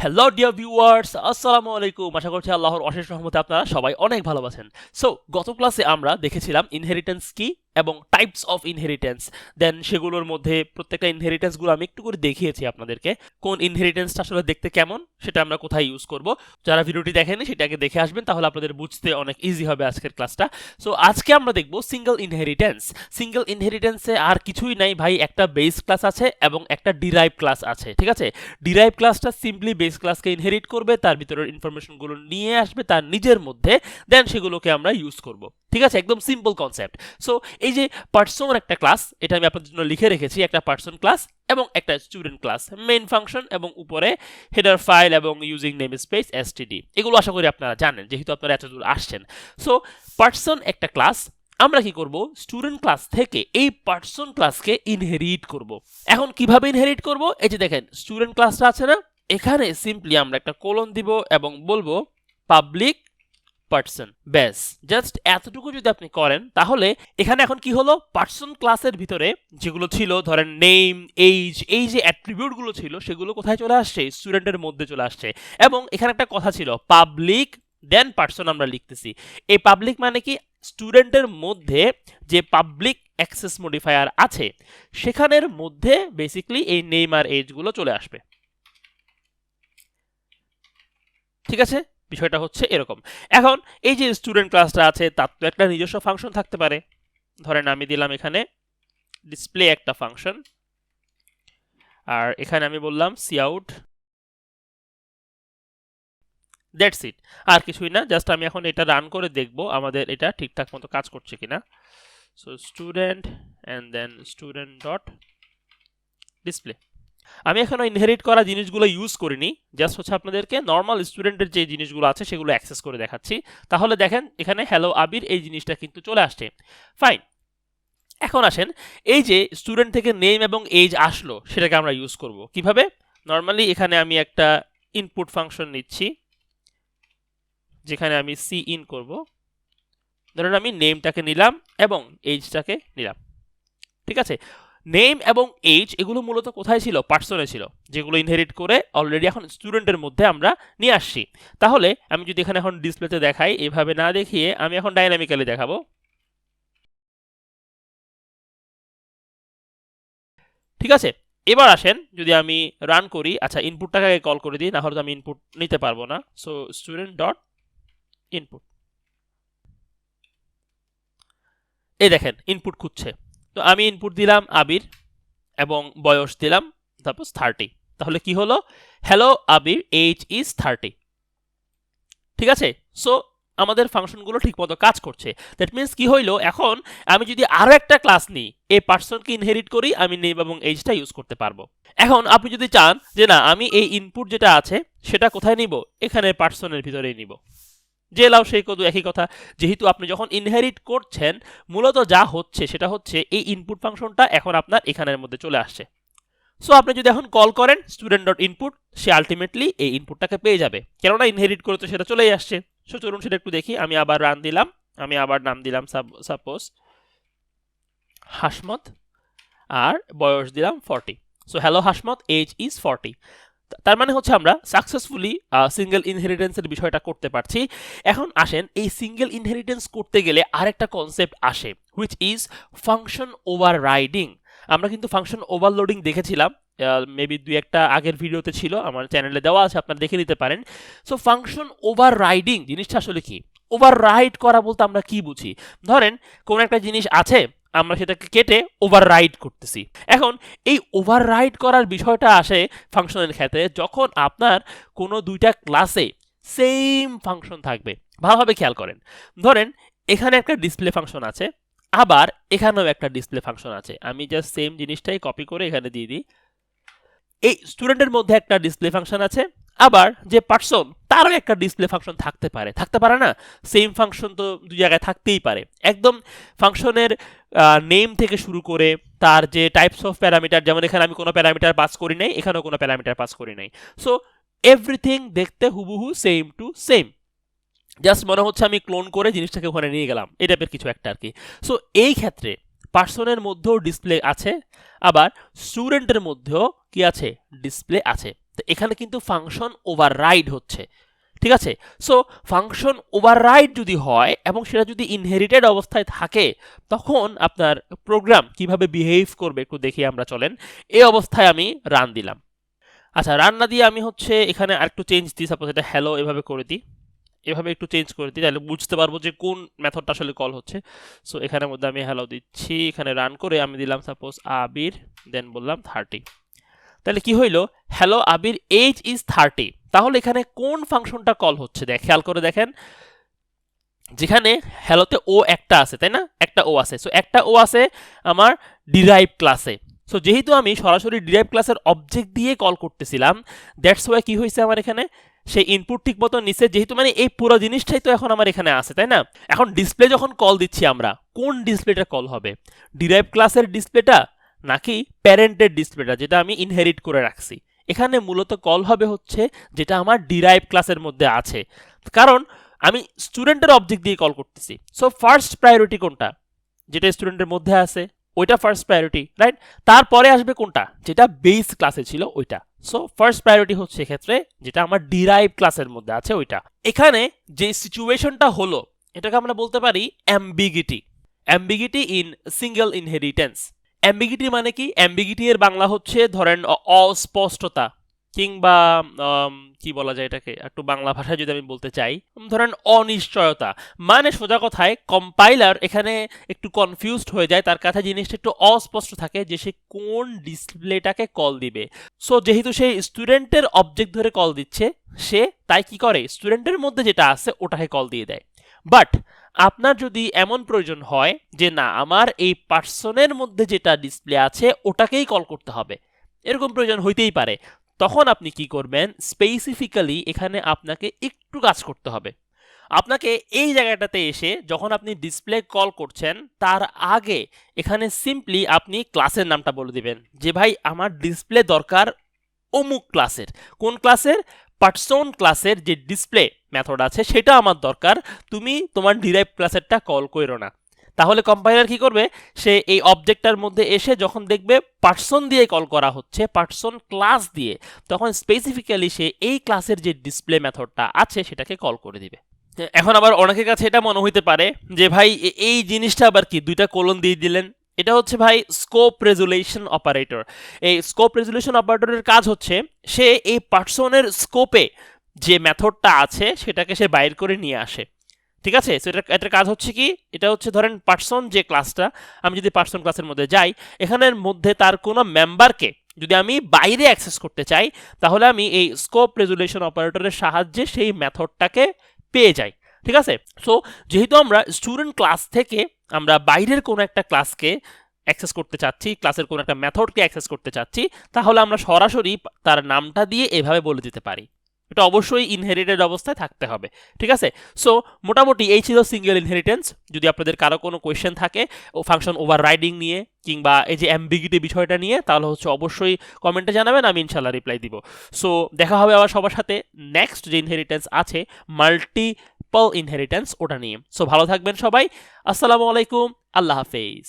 Hello dear viewers, আসসালামু আলাইকুম। আশা করছি আল্লাহর অশেষ রহমতে আপনারা সবাই অনেক ভালো আছেন। সো গত ক্লাসে আমরা দেখেছিলাম ইনহেরিটেন্স কি এবং টাইপস অফ ইনহেরিটেন্স। দেন সেগুলোর মধ্যে প্রত্যেকটা ইনহেরিটেন্সগুলো আমি একটু করে দেখিয়েছি আপনাদেরকে, কোন ইনহেরিটেন্সটা আসলে দেখতে কেমন, সেটা আমরা কোথায় ইউজ করব। যারা ভিডিওটি দেখেনি সেটাকে দেখে আসবেন, তাহলে আপনাদের বুঝতে অনেক ইজি হবে আজকের ক্লাসটা। সো আজকে আমরা দেখব সিঙ্গেল ইনহেরিটেন্স। সিঙ্গেল ইনহেরিটেন্সে আর কিছুই নাই ভাই, একটা বেস ক্লাস আছে এবং একটা ডিরাইভ ক্লাস আছে, ঠিক আছে। ডিরাইভ ক্লাসটা সিম্পলি বেস ক্লাসকে ইনহেরিট করবে, তার ভিতরের ইনফরমেশনগুলো নিয়ে আসবে তার নিজের মধ্যে, দেন সেগুলোকে আমরা ইউজ করব, ঠিক আছে। একদম সিম্পল কনসেপ্ট। সো এই যে পার্সন একটা ক্লাস, এটা আমি আপনাদের জন্য লিখে রেখেছি, একটা পার্সন ক্লাস এবং একটা স্টুডেন্ট ক্লাস, মেইন ফাংশন এবং উপরে হেডার ফাইল এবং ইউজিং নেম স্পেস এসটিডি। এগুলো আশা করি আপনারা জানেন, যেহেতু আপনারা এতদূর আসছেন। সো পার্সন একটা ক্লাস, আমরা কি করব, স্টুডেন্ট ক্লাস থেকে এই পার্সন ক্লাসকে ইনহেরিট করব। এখন কিভাবে ইনহেরিট করব, এই যে দেখেন স্টুডেন্ট ক্লাসটা আছে না, এখানে সিম্পলি আমরা একটা কোলন দিব এবং বলবো পাবলিক পার্সন, ব্যাস। জাস্ট এতটুকু যদি আপনি করেন, তাহলে এখানে এখন কি হলো, পার্সন ক্লাসের ভিতরে যেগুলো ছিল, ধরেন নেম, এইজ, এই যে অ্যাট্রিবিউটগুলো ছিল সেগুলো কোথায় চলে আসছে, স্টুডেন্টের মধ্যে চলে আসছে। এবং এখানে একটা কথা ছিল পাবলিক দেন পার্সন আমরা লিখতেছি। এই পাবলিক মানে কি, স্টুডেন্টের মধ্যে যে পাবলিক অ্যাক্সেস মডিফায়ার আছে সেখানের মধ্যে বেসিক্যালি এই নেম আর এজগুলো চলে আসবে, ঠিক আছে। বিষয়টা হচ্ছে এরকম। এখন এই যে স্টুডেন্ট ক্লাসটা আছে, তার তো একটা নিজস্ব ফাংশন থাকতে পারে। ধরেন আমি দিলাম এখানে ডিসপ্লে একটা ফাংশন, আর এখানে আমি বললাম সিআউট, দ্যাটস ইট, আর কিছুই না। জাস্ট আমি এখন এটা রান করে দেখব আমাদের এটা ঠিকঠাক মতো কাজ করছে কিনা। So student and then student dot display. আমি এখনো ইনহেরিট করা জিনিসগুলো ইউজ করিনি, জাস্ট হচ্ছে আপনাদেরকে নর্মাল স্টুডেন্টের যে জিনিসগুলো আছে সেগুলো অ্যাক্সেস করে দেখাচ্ছি। তাহলে দেখেন এখানে হ্যালো আবির এই জিনিসটা কিন্তু চলে আসছে, ফাইন। এখন আসেন, এই যে স্টুডেন্ট থেকে নেম এবং এজ আসলো, সেটাকে আমরা ইউজ করব কিভাবে। নর্মালি এখানে আমি একটা ইনপুট ফাংশন নিচ্ছি, যেখানে আমি সি ইন করব। ধরেন আমি নেমটাকে নিলাম এবং এজটাকে নিলাম, ঠিক আছে। নেম এবং এজ এগুলো মূলত কোথায় ছিল, পার্সনে ছিল, যেগুলো ইনহেরিট করে অলরেডি এখন স্টুডেন্টের মধ্যে আমরা নিয়ে আসছি। তাহলে আমি যদি এখানে এখন ডিসপ্লেতে দেখাই, এভাবে না দেখিয়ে আমি এখন ডাইনামিক্যালি দেখাবো। ঠিক আছে, এবার আসেন যদি আমি রান করি, আচ্ছা ইনপুটটাকে কল করে দিই, না হলে তো আমি ইনপুট নিতে পারবো না। সো স্টুডেন্ট ডট ইনপুট, এই দেখেন ইনপুট খুঁজছে। তো আমি ইনপুট দিলাম আবির এবং বয়স দিলাম তারপর 30। তাহলে কি হলো, হ্যালো আবির এজ ইজ 30, ঠিক আছে। সো আমাদের ফাংশনগুলো ঠিকমতো কাজ করছে। দ্যাট মিনস কি হইলো, এখন আমি যদি আরো একটা ক্লাস নিই, এই পার্সনকে ইনহেরিট করি, আমি নেম এবং এজটা ইউজ করতে পারবো। এখন আপনি যদি চান যে না আমি এই ইনপুট যেটা আছে সেটা কোথায় নিব, এখানে পার্সনের ভিতরেই নিব, যে লাও সেই কদু একই কথা। যেহেতু আপনি যখন ইনহেরিট করছেন, মূলত যা হচ্ছে সেটা হচ্ছে এই ইনপুট ফাংশনটা এখন আপনার এখানের মধ্যে চলে আসছে। সো আপনি যদি এখন কল করেন স্টুডেন্ট ডট ইনপুট, সে আলটিমেটলি এই ইনপুটটাকে পেয়ে যাবে, কেননা ইনহেরিট করে তো সেটা চলেই আসছে। সো চলুন সেটা একটু দেখি। আমি আবার রান দিলাম, আমি আবার নাম দিলাম সাপোজ হাসমত, আর বয়স দিলাম 40। So hello Hasmat age is 40। তার মানে হচ্ছে আমরা সাকসেসফুলি সিঙ্গেল ইনহেরিটেন্সের বিষয়টা করতে পারছি। এখন আসেন, এই সিঙ্গেল ইনহেরিটেন্স করতে গেলে আরেকটা কনসেপ্ট আসে, হুইচ ইজ ফাংশন ওভাররাইডিং। আমরা কিন্তু ফাংশন ওভারলোডিং দেখেছিলাম, মেবি দুই একটা আগের ভিডিওতে ছিল, আমার চ্যানেলে দেওয়া আছে, আপনারা দেখে নিতে পারেন। সো ফাংশন ওভাররাইডিং জিনিসটা আসলে কি, ওভাররাইড করা বলতে আমরা কি বুঝি। ধরেন কোন একটা জিনিস আছে, আমরা সেটাকে কেটে ওভাররাইড করতেছি। এখন এই ওভাররাইড করার বিষয়টা আসে ফাংশনের ক্ষেত্রে, যখন আপনার কোনো দুইটা ক্লাসে সেম ফাংশন থাকবে। ভালোভাবে খেয়াল করেন, ধরেন এখানে একটা ডিসপ্লে ফাংশন আছে, আবার এখানেও একটা ডিসপ্লে ফাংশন আছে। আমি জাস্ট সেম জিনিসটাই কপি করে এখানে দিয়ে দিই। এই স্টুডেন্টের মধ্যে একটা ডিসপ্লে ফাংশন আছে, আবার যে পার্সন তারও একটা ডিসপ্লে ফাংশন থাকতে পারে না, সেম ফাংশন তো দুই জায়গায় থাকতেই পারে। একদম ফাংশনের নেম থেকে শুরু করে তার যে টাইপস অফ প্যারামিটার, যেমন এখানে আমি কোনো প্যারামিটার পাস করি নাই, এখানেও কোনো প্যারামিটার পাস করি নাই। সো এভরিথিং দেখতে হুবহু সেম টু সেম, জাস্ট মনে হচ্ছে আমি ক্লোন করে জিনিসটাকে ওখানে নিয়ে গেলাম, এই টাইপের কিছু একটা আর কি। সো এই ক্ষেত্রে পার্সনের মধ্যেও ডিসপ্লে আছে, আবার স্টুডেন্টের মধ্যেও কি আছে, ডিসপ্লে আছে। তো এখানে কিন্তু ফাংশন ওভাররাইড হচ্ছে, ঠিক আছে। সো ফাংশন ওভাররাইড যদি হয় এবং সেটা যদি ইনহেরিটেড অবস্থায় থাকে, তখন আপনার প্রোগ্রাম কিভাবে বিহেভ করবে একটু দেখি আমরা, চলেন। এই অবস্থায় আমি রান দিলাম। আচ্ছা, রান না দিয়ে আমি হচ্ছে এখানে আরেকটু চেঞ্জ দিই, সাপোজ এটা হ্যালো এভাবে করে দিই, এভাবে একটু চেঞ্জ করে দিই, তাহলে বুঝতে পারবো যে কোন মেথডটা আসলে কল হচ্ছে। সো এখানের মধ্যে আমি হ্যালো দিচ্ছি, এখানে রান করে আমি দিলাম সাপোজ আবির, দেন বললাম 30। তাহলে কি হইলো, হ্যালো আবির এজ ইজ 30। তাহলে এখানে কোন ফাংশনটা কল হচ্ছে খেয়াল করে দেখেন, যেখানে হ্যালোতে ও একটা আছে, তাই না, একটা ও আছে। সো একটা ও আছে আমার ডিরাইভ ক্লাসে। সো যেহেতু আমি সরাসরি ডিরাইভ ক্লাসের অবজেক্ট দিয়ে কল করতেছিলাম, দ্যাটস ওয়াই কি হয়েছে আমার এখানে সেই ইনপুট ঠিক মতো নিচে, যেহেতু মানে এই পুরো জিনিসটাই তো এখন আমার এখানে আছে, তাই না। এখন ডিসপ্লে যখন কল দিচ্ছি আমরা, কোন ডিসপ্লেটা কল হবে, ডিরাইভ ক্লাসের ডিসপ্লেটা নাকি প্যারেন্টের ডিসপ্লেটা যেটা আমি ইনহেরিট করে রাখছি? এখানে মূলত কল হবে হচ্ছে যেটা আমার ডিরাইভ ক্লাসের মধ্যে আছে, কারণ আমি স্টুডেন্টের অবজেক্ট দিয়ে কল করতেছি। সো ফার্স্ট প্রায়োরিটি কোনটা, যেটা স্টুডেন্টের মধ্যে আছে ওইটা ফার্স্ট প্রায়োরিটি, রাইট। তারপরে আসবে কোনটা, যেটা বেস ক্লাসে ছিল ওইটা। সো ফার্স্ট প্রায়োরিটি হচ্ছে এক্ষেত্রে যেটা আমার ডিরাইভ ক্লাসের মধ্যে আছে ওইটা। এখানে যে সিচুয়েশনটা হলো এটাকে আমরা বলতে পারি অ্যাম্বিগিটি, অ্যাম্বিগিটি ইন সিঙ্গেল ইনহেরিটেন্স। অ্যাম্বিগিটি মানে কি, অ্যাম্বিগিটি এর বাংলা হচ্ছে ধরেন অস্পষ্টতা, কিংবা কি বলা যায় এটাকে একটু বাংলা ভাষায় যদি আমি বলতে চাই, ধরেন অনিশ্চয়তা। মানে সোজা কথায় কম্পাইলার এখানে একটু কনফিউজড হয়ে যায়, তার কাছে জিনিসটা একটু অস্পষ্ট থাকে যে সে কোন ডিসপ্লেটাকে কল দিবে। সো যেহেতু সে স্টুডেন্টের অবজেক্ট ধরে কল দিচ্ছে, সে তাই কি করে স্টুডেন্টের মধ্যে যেটা আছে ওটাকে কল দিয়ে দেয়। বাট আপনার যদি এমন প্রয়োজন হয় যে না আমার এই পার্সনের মধ্যে যেটা ডিসপ্লে আছে ওটাকেই কল করতে হবে, এরকম প্রয়োজন হইতেই পারে, তখন আপনি কি করবেন, স্পেসিফিক্যালি এখানে আপনাকে একটু কাজ করতে হবে। আপনাকে এই জায়গাটাতে এসে যখন আপনি ডিসপ্লে কল করছেন তার আগে এখানে সিম্পলি আপনি ক্লাসের নামটা বলে দিবেন যে ভাই আমার ডিসপ্লে দরকার অমুক ক্লাসের। কোন ক্লাসের, পার্সন ক্লাসের যে ডিসপ্লে মেথড আছে সেটা আমার দরকার, তুমি তোমার ডিরাইভ ক্লাসেরটা কল করো না। তাহলে কম্পাইলার কি করবে, সে এই অবজেক্টটার মধ্যে এসে যখন দেখবে পার্সন দিয়ে কল করা হচ্ছে, পার্সন ক্লাস দিয়ে, তখন স্পেসিফিক্যালি সে এই ক্লাসের যে ডিসপ্লে মেথডটা আছে সেটাকে কল করে দিবে। এখন আবার অনেকের কাছে এটা মনে হইতে পারে যে ভাই এই জিনিসটা আবার কি দুইটা কোলন দিয়ে দিলেন, এটা হচ্ছে ভাই স্কোপ রেজুলেশন অপারেটর। এই স্কোপ রেজুলেশন অপারেটরের কাজ হচ্ছে সে এই পার্সনের স্কোপে যে মেথডটা আছে সেটাকে সে বাইর করে নিয়ে আসে, ঠিক আছে। সো এটার কাজ হচ্ছে কি, এটা হচ্ছে ধরেন পার্সন যে ক্লাসটা, আমি যদি পার্সন ক্লাসের মধ্যে যাই, এখানের মধ্যে তার কোনো মেম্বারকে যদি আমি বাইরে অ্যাক্সেস করতে চাই, তাহলে আমি এই স্কোপ রেজুলেশন অপারেটরের সাহায্যে সেই মেথডটাকে পেয়ে যাই, ঠিক আছে। সো যেহেতু আমরা স্টুডেন্ট ক্লাস থেকে আমরা বাইরের কোনো একটা ক্লাসকে অ্যাক্সেস করতে চাচ্ছি, ক্লাসের কোনো একটা মেথডকে অ্যাক্সেস করতে চাচ্ছি, তাহলে আমরা সরাসরি তার নামটা দিয়ে এভাবে বলে দিতে পারি। এটা অবশ্যই ইনহেরিটেড অবস্থায় থাকতে হবে, ঠিক আছে। সো মোটামুটি এই ছিল সিঙ্গেল ইনহেরিটেন্স। যদি আপনাদের কারো কোনো কোয়েশ্চেন থাকে ও ফাংশন ওভাররাইডিং নিয়ে কিংবা এই যে অ্যাম্বিগিটি বিষয়টা নিয়ে, তাহলে হচ্ছে অবশ্যই কমেন্টে জানাবেন, আমি ইনশাল্লাহ রিপ্লাই দিব। সো দেখা হবে আবার সবার সাথে নেক্সট যে ইনহেরিটেন্স আছে মাল্টিপল ইনহেরিটেন্স ওটা নিয়ে। সো ভালো থাকবেন সবাই, আসসালামু আলাইকুম, আল্লাহ হাফেজ।